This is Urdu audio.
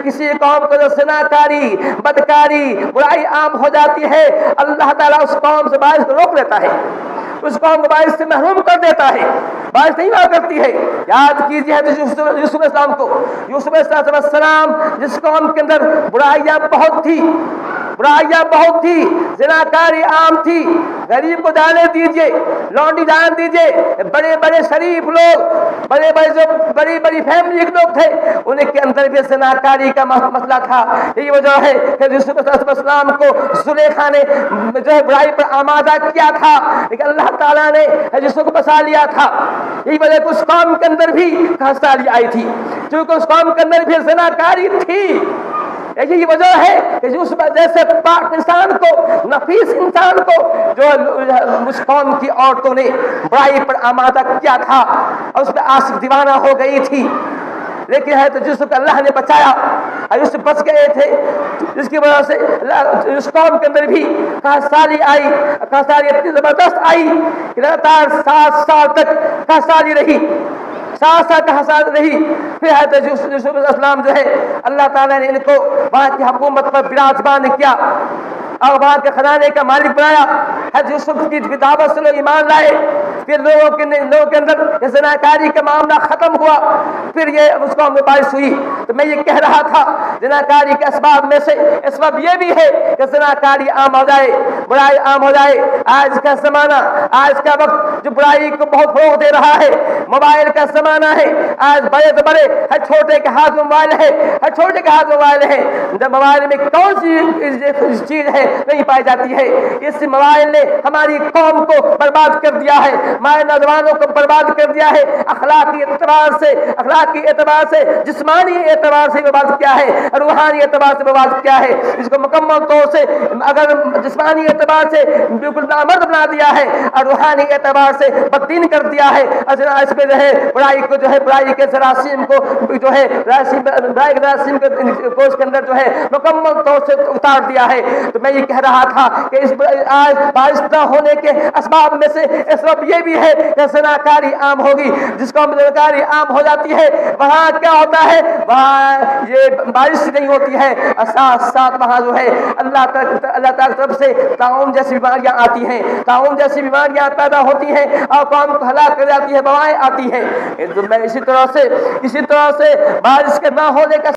کسی قوم کو جو زناکاری، بدکاری، برائی عام ہو جاتی ہے، اللہ تعالیٰ اس قوم سے بارش کو روک لیتا ہے، اس قوم کو بارش سے محروم کر دیتا ہے، بارش نہیں ہوا کرتی ہے۔ یاد کیجیے حضرت یوسف علیہ السلام کو، یوسف علیہ السلام جس قوم کے اندر برائیاں بہت تھی، برائیاں بہت تھی، زناکاری عام تھی، غریب کو دانے دیجیے، لونڈی دان دیجیے، بڑے بڑے شریف لوگ، بڑے بڑے جو بڑی بڑی فیملی کے لوگ تھے، ان کے اندر بھی زناکاری کا مسئلہ تھا۔ یہی وجہ ہے کہ یوسف علیہ السلام کو زلیخا نے جو ہے برائی پر آمادہ کیا تھا، لیکن اللہ تعالیٰ نے یوسف کو بچا لیا تھا۔ یہی وجہ کہ اس قوم کے اندر بھی خستگی آئی تھی، کیونکہ اس قوم کے اندر بھی زناکاری تھی۔ یہی وجہ ہے کہ یوسف جیسے پاک انسان کو، نفیس انسان کو جو اس قوم کی عورتوں نے برائی پر آمادہ کیا تھا اور اس پہ عاشق دیوانہ ہو گئی تھی، لیکن ہے تو یوسف کو اللہ نے بچایا اور یوسف بچ گئے تھے، جس کی وجہ سے اس قوم کے اندر بھی خستگی آئی، خستگی اتنی زبردست آئی کہ لگاتار 7 سال تک خستگی رہی، 7 سال کا حساد رہی۔ پھر حضرت یوسف علیہ السلام جو ہے اللہ تعالیٰ نے ان کو وہاں کی حکومت پر براجمان کیا اور وہاں کے خزانے کا مالک بنایا۔ حضرت یوسف کی دعوت سے لوگ ایمان لائے، پھر لوگوں کے اندر یہ زناکاری کا معاملہ ختم ہوا، پھر یہ اس کو بارش ہوئی۔ تو میں یہ کہہ رہا تھا زناکاری کے اسباب میں سے اسباب یہ بھی ہے کہ زناکاری عام ہو جائے، برائی عام ہو جائے۔ آج کا زمانہ، آج کا وقت جو برائی کو بہت فروغ دے رہا ہے، موبائل کا زمانہ ہے، آج بڑے سے بڑے ہر چھوٹے کے ہاتھ موبائل ہے، ہر چھوٹے کے ہاتھ موبائل ہے۔ جب موبائل میں کون سی چیز ہے نہیں پائی جاتی ہے، اس موبائل نے ہماری قوم کو برباد کر دیا ہے، ہمارے نوجوانوں کو برباد کر دیا ہے، اخلاقی اعتبار سے، جسمانی اعتبار سے برباد کیا ہے، روحانی اعتبار سے برباد کیا ہے۔ اس کو مکمل طور سے اگر جسمانی اعتبار سے بالکل نامرد بنا دیا ہے اور روحانی اعتبار سے بددین کر دیا ہے، اس پہ جو ہے برائی کو جو ہے برائی کے جراثیم کو جو ہے برائی کے جراثیم کو اس کے اندر جو ہے مکمل طور سے اتار دیا ہے۔ تو میں یہ کہہ رہا تھا کہ اس آج بارش نہ ہونے کے اسباب میں سے سبب یہ بھی ہے کہ زناکاری عام ہوگی۔ جس کو زناکاری عام ہو جاتی ہے وہاں کیا ہوتا ہے، وہاں یہ بارش نہیں ہوتی ہے، ساتھ ساتھ وہاں جو ہے اللہ تعالیٰ کی طرف سے طاعون جیسی بیماریاں آتی ہیں، طاعون جیسی بیماریاں پیدا ہوتی ہیں اور قوم کو ہلاک کر جاتی ہے، وبائیں آتی ہیں۔ میں اسی طرح سے بارش کے نہ ہونے کا